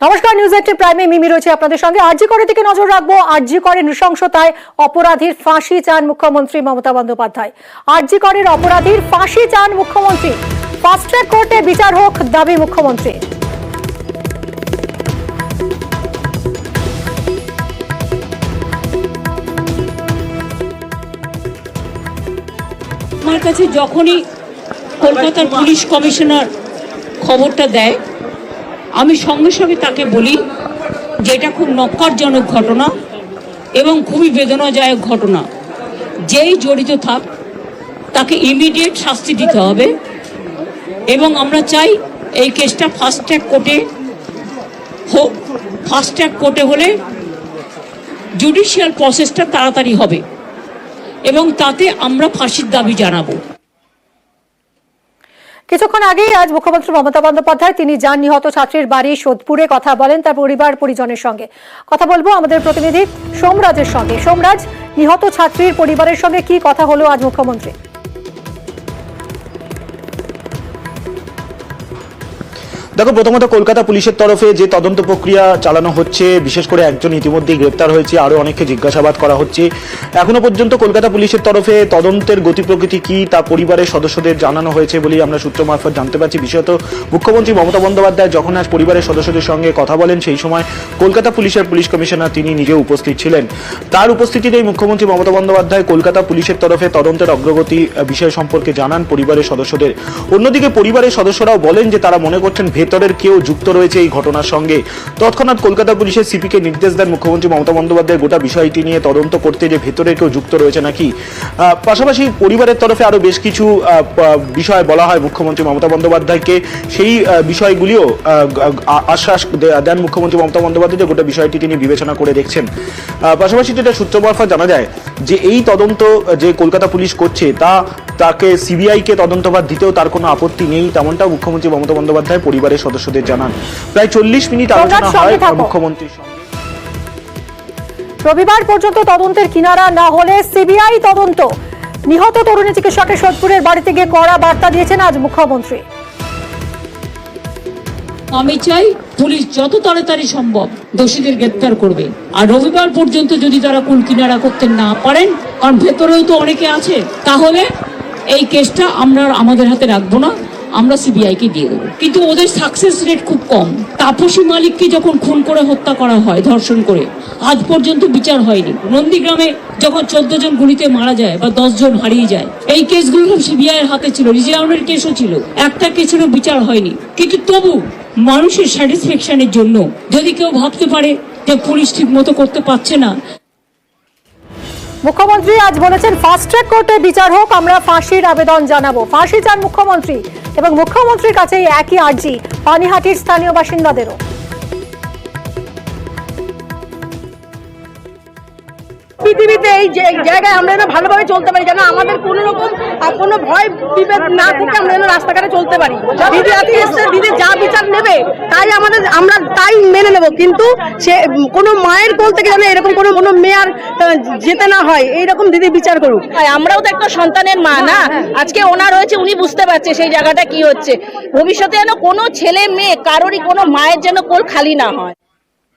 নমস্কার, নিউজ 18 প্রাইমে মিমি রয়েছে আপনাদের সঙ্গে। আরজি করে দিকে নজর রাখবো। আরজি করে নৃশংসতায় অপরাধীর ফাঁসি চান মুখ্যমন্ত্রী মমতা বন্দ্যোপাধ্যায়। আরজি করের অপরাধীর ফাঁসি চান মুখ্যমন্ত্রী। ফাস্ট ট্র্যাক কোর্টে বিচার হোক দাবি মুখ্যমন্ত্রী। আমার কাছে যখনই কলকাতার পুলিশ কমিশনার খবরটা দেয়, আমি সঙ্গে সঙ্গে তাকে বলি যে এটা খুব নক্কারজনক ঘটনা এবং খুবই বেদনাদায়ক ঘটনা। যেই জড়িত থাক তাকে ইমিডিয়েট শাস্তি দিতে হবে এবং আমরা চাই এই কেসটা ফাস্ট ট্র্যাক কোর্টে হোক। ফাস্ট ট্র্যাক কোর্টে হলে জুডিশিয়াল প্রসেসটা তাড়াতাড়ি হবে এবং তাতে আমরা ফাঁসির দাবি জানাবো। কিছুক্ষণ আগেই আজ মুখ্যমন্ত্রী মমতা বন্দ্যোপাধ্যায় তিনি যান নিহত ছাত্রীর বাড়ি সোদপুরে, কথা বলেন তার পরিবার পরিজনের সঙ্গে। কথা বলবো আমাদের প্রতিনিধি সোমরাজের সঙ্গে। সোমরাজ, নিহত ছাত্রীর পরিবারের সঙ্গে কি কথা হলো আজ মুখ্যমন্ত্রী? দেখো, প্রথমত কলকাতা পুলিশের তরফে যে তদন্ত প্রক্রিয়া চালানো হচ্ছে, বিশেষ করে একজন ইতিমধ্যেই গ্রেপ্তার হয়েছে, আরো অনেককে জিজ্ঞাসাবাদ করা হচ্ছে। এখনো পর্যন্ত কলকাতা পুলিশের তরফে তদন্তের গতি প্রকৃতি কি তা পরিবারের সদস্যদের জানানো হয়েছে বলেই আমরা সূত্র মারফত জানতে পারছি। বিশেষত মুখ্যমন্ত্রী মমতা বন্দ্যোপাধ্যায় যখন আজ পরিবারের সদস্যদের সঙ্গে কথা বলেন, সেই সময় কলকাতা পুলিশের পুলিশ কমিশনার তিনি নিজে উপস্থিত ছিলেন। তার উপস্থিতিতেই মুখ্যমন্ত্রী মমতা বন্দ্যোপাধ্যায় কলকাতা পুলিশের তরফে তদন্তের অগ্রগতি বিষয় সম্পর্কে জানান পরিবারের সদস্যদের। অন্যদিকে পরিবারের সদস্যরাও বলেন যে তারা মনে করছেন ভেতরের কেউ যুক্ত রয়েছে এই ঘটনার সঙ্গে। তৎক্ষণাৎ কলকাতা পুলিশের সিপিকে নির্দেশ দেন মুখ্যমন্ত্রী মমতা বন্দ্যোপাধ্যায় গোটা বিষয়টি নিয়ে তদন্ত করতে, যে ভেতরে কেউ যুক্ত রয়েছে নাকি। পাশাপাশি পরিবারের তরফে আরো বেশ কিছু বিষয় বলা হয় মুখ্যমন্ত্রী মমতা বন্দ্যোপাধ্যায়কে। সেই বিষয়গুলিও আশ্বাস দেন মুখ্যমন্ত্রী মমতা বন্দ্যোপাধ্যায় যে গোটা বিষয়টি তিনি বিবেচনা করে দেখছেন। পাশাপাশি যেটা সূত্র মারফত জানা যায় যে এই তদন্ত যে কলকাতা পুলিশ করছে তাকে সিবিআইকে তদন্তভার দিতেও তার কোনো আপত্তি নেই, তেমনটা মুখ্যমন্ত্রী মমতা বন্দ্যোপাধ্যায় পরিবারের সদস্যদের জানান। প্রায় 40 মিনিট আলোচনা হয় মুখ্যমন্ত্রীর সঙ্গে। রবিবার পর্যন্ত তদন্তের কিনারা না হলে সিবিআই তদন্ত। নিহত তরুণী চিকিৎসকের সোদপুরের বাড়িতে গিয়ে কড়া বার্তা দিয়েছেন আজ মুখ্যমন্ত্রী। আমি চাই পুলিশ যত তাড়াতাড়ি সম্ভব দোষীদের গ্রেপ্তার করবে, আর রবিবার পর্যন্ত যদি তারা কুল কিনারা করতে না পারেন, কারণ ভেতরেও তো অনেকে আছে, তাহলে এই কেসটা আমরা আমাদের হাতে রাখবো না, আমরা সিবিআইকে দিয়ে দেবো। কিন্তু ওদের সাকসেস রেট খুব কম। তাপসী মালিককে যখন খুন করে হত্যা করা হয়, ধর্ষণ করে, আজ পর্যন্ত বিচার হয়নি। নন্দীগ্রামে যখন 14 জন গুলিতে মারা যায় বা 10 জন হারিয়ে যায়, এই কেসগুলো সব সিবিআই এর হাতে ছিল। রিজিয়াউনের কেসও ছিল, একটা কেসেরও বিচার হয়নি। কিন্তু তবু মানুষের স্যাটিসফ্যাকশনের জন্য যদি কেউ ভাবতে পারে যে পুলিশ ঠিক মতো করতে পারছে না। মুখ্যমন্ত্রী আজ বলেছেন ফাস্ট ট্র্যাক কোর্টে বিচার হোক, আমরা ফাঁসির আবেদন জানাবো। ফাঁসি চান মুখ্যমন্ত্রী এবং মুখ্যমন্ত্রীর কাছে একই আর্জি পানিহাটির স্থানীয় বাসিন্দাদেরও। পৃথিবীতে এই জায়গায় আমরা যেন ভালোভাবে চলতে পারি, যেন আমাদের কোনো রকম কোনো ভয় বিভেদ না থেকে আমরা যেন রাস্তাঘাটে চলতে পারি। দিদি আজকে এসছে, দিদি যা বিচার নেবে তাই আমরা তাই মেনে নেব। কিন্তু সে কোনো মায়ের কোল থেকে যেন এরকম কোনো মেয়ে আর যেতে না হয়, এইরকম দিদি বিচার করুক। আমরাও তো একটা সন্তানের মা না, আজকে ওনার হয়েছে, উনি বুঝতে পারছে সেই জায়গাটা কি হচ্ছে। ভবিষ্যতে যেন কোনো ছেলে মেয়ে কারোরই কোনো মায়ের যেন কোল খালি না হয়।